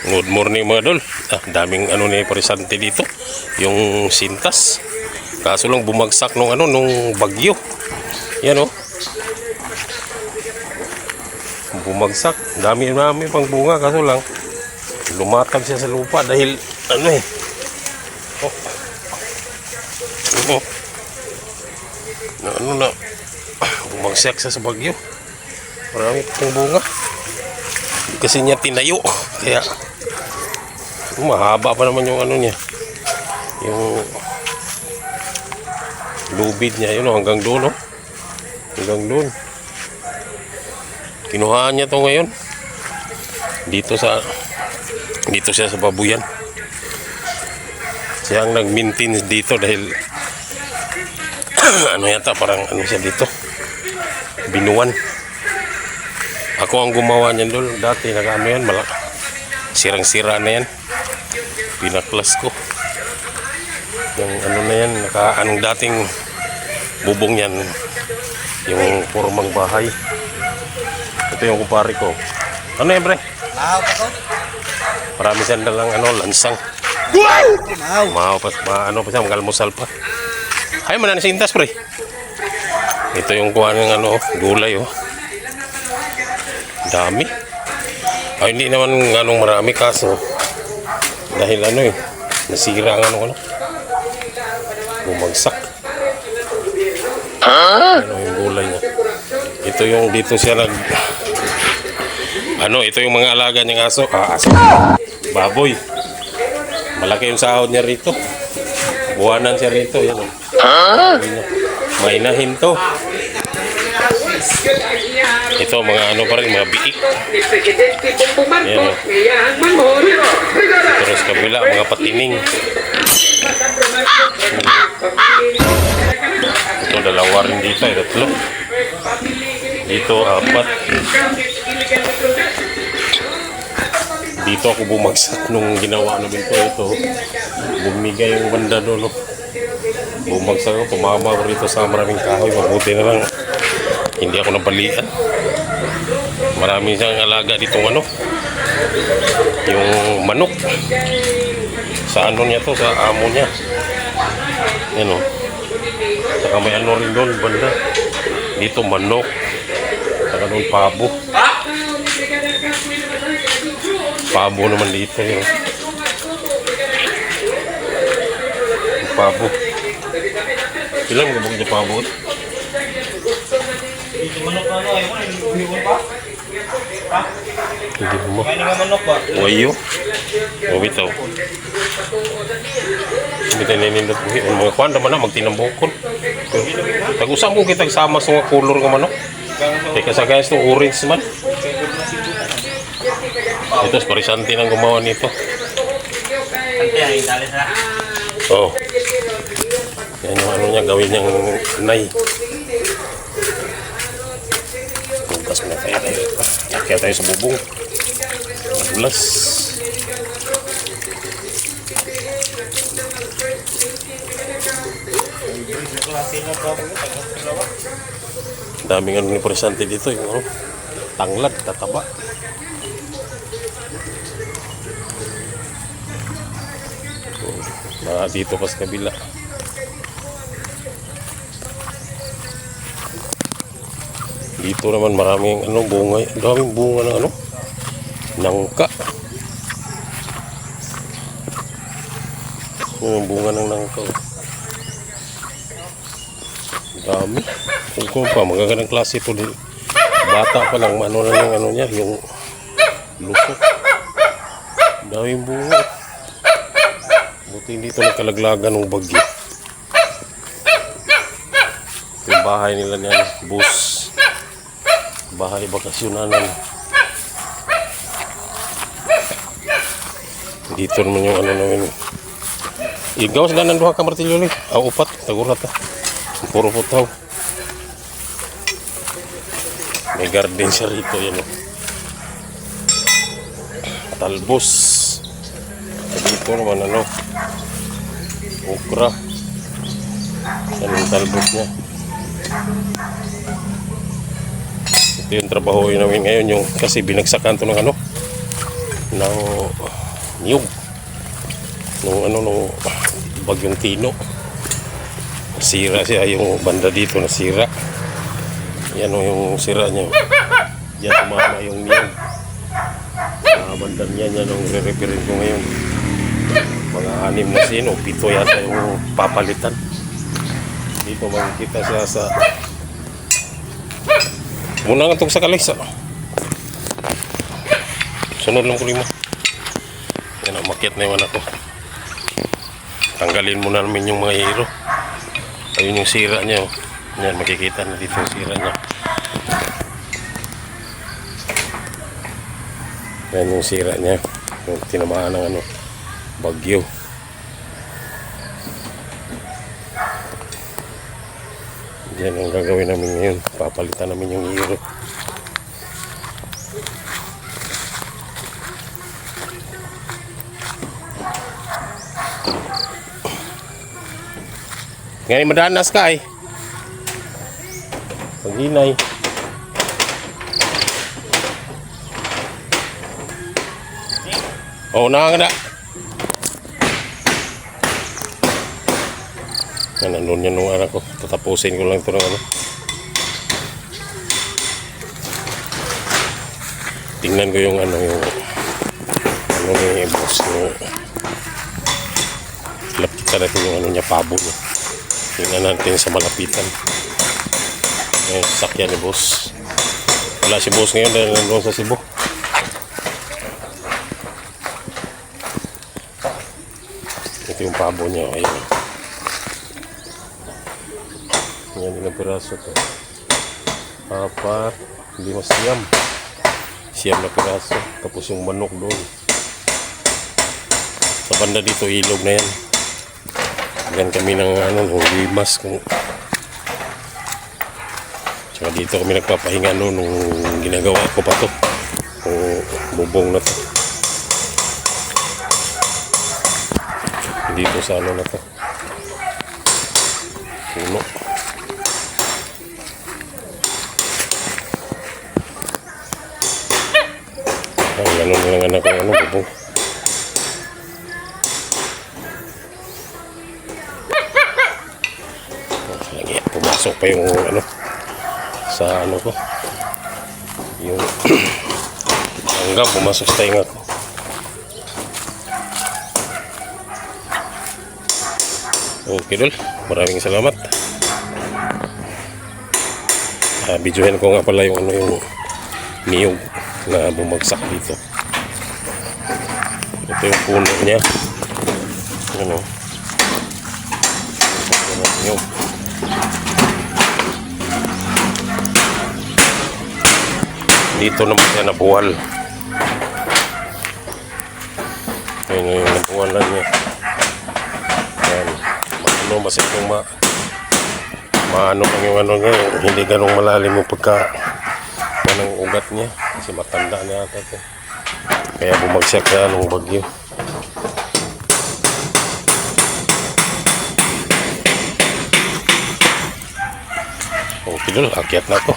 Good morning mga dol. Daming ano ni Parisante dito. Yung sintas. Kaso lang bumagsak nung bagyo. Yan oh. Bumagsak. Dami pang bunga kaso lang lumatag siya sa lupa dahil ano eh. Oh. Oh. Na bumagsak siya sa bagyo. Marami pang bunga. Kasi niya tinayo kaya mahaba pa naman yung ano niya, yung lubid niya, yun hanggang doon, hanggang doon. Kinuhaan niya to ngayon dito siya sa babuyan. Siya ang nag-maintain dito dahil ano yata, parang ano siya dito, binuwan. Ako ang gumawa niyan doon dati, nag-ano yan, sirang-sira na yan, pinaklas ko yung ano na yan, anong dating bubong yan, yung formang bahay. Ito yung kumpare ko. Ano yan pre? Mahaw pa ko? Marami siyang dalang lansang. Mahaw pa, ano pa siya, mag-almusal pa. Ay man na sintas pre. Ito yung kuha ng gulay dami. Ay hindi naman marami kaso dahil nasira ang bumagsak. Yung gulay niya. Ito yung dito siya ito yung mga alaga niyang aso. Aso. Baboy. Malaki yung sahod niya rito. Buwanan siya rito. Yan Mainahin to. Ito mga pa rin, mga biik. Ayan Terus kabila, mga patining. Ito dalawa rin dito, tatlo. Dito, apat. Dito ako bumagsak nung ginawa namin ito. Bumigay yung banda doon. Bumagsak ako, pumama ko rito sa maraming kahoy. Mabuti na lang hindi ako nabalian. Marami siyang alaga dito yung manok. Sa niya to, sa amo niya. Yan Saka may rin doon banda. Dito manok. Saka doon pabo. Pabo naman dito Pabo. Ilang gabong yung pabo? Hindi mo. Wayo. O bitaw. Bitaw ninindot mo. Mga kwan naman na magtinambukon. Tag-usap mo kitag sama sa mga color ng manok. Teka sa guys itong orange man. Ito sa Parisante nang gumawa nito. Oh. Yan yung niya gawin niyang nay. Bukas na tayo. Kaya tayo sa bubong. Bulas. Daming ni Parisante dito yung tanglad, tataba. Dito pa sa kabila. Dito naman maraming bunga, daming bunga ng nangka. Yung bunga ng nangka. Dami. Kung pa magagandang klase ito, bata pa lang niya, yung lusok. Daming bunga. Buti hindi ito nagkalaglagan ng bagyo. Yung bahay nila niyan, bus. Bahay bakasyonanan. Dito naman yung namin. Igawas ganan duha ka martilyo ni. Upat, tagurat puro putaw. May garden siya rito yan. Talbos. Dito naman okra. Yan yung talbos niya. Ito yung trabaho namin ngayon, kasi binagsakan to ng ng niyog nung bagyong Tino. Sira siya, yung banda dito nasira. Yan o yung sira niya. Diyan tumama yung niyog. Banda niya, yan ang re-referin ko ngayon. Mga 6 na sino, 7 yata yung papalitan. Dito makikita siya sa muna nga itong sa kalisa. Sunod lang ko lima. Yan, umakyat na yung anak ko. Tanggalin muna namin yung mga hero. Ayun yung sira niya. Yan, makikita na dito yung sira niya. Yan yung sira niya. Yung tinamaan ng bagyo. Yan ang gagawin namin ngayon. Papalitan namin yung hero. Ngayon madanas ka eh. Paghinay. Oh, nakakada. Nandun yan nung anak ko. Tatapusin ko lang ito ng tingnan ko yung yung boss yung lapit ka natin yung niya, pabo niya. Tingnan natin sa malapitan. Yung sasakyan ni boss. Wala si boss ngayon dahil nandun sa Cebu. Ito yung pabo niya. Ayun. Yan, ilang piraso to. 4, 5 siyam. Siyam na piraso. Tapos yung manok doon. Sa banda dito, ilog na yan. Yan kami ng limas. Tsaka dito kami nagpapahinga nung ginagawa ko pa to. Bubong na to. Dito sa na to. Puno. Ganun lang anak ko bubong. Pumasok pa yung sa ko yung hanggang pumasok sa tinga ko. Okay dul, maraming salamat. Videohan ko nga pala yung yung niyog na bumagsak dito. Ito yung puno niya. Niyog. Dito naman siya nabuwal. Ayun yung nabuwalan niya. Ayan. Masit yung maano lang yung niya. Hindi ganong malalim yung pagka ng ugat niya. Kasi matanda na ata ito. Kaya bumagsak na nung bagyo. Okay dul, akyat na ako.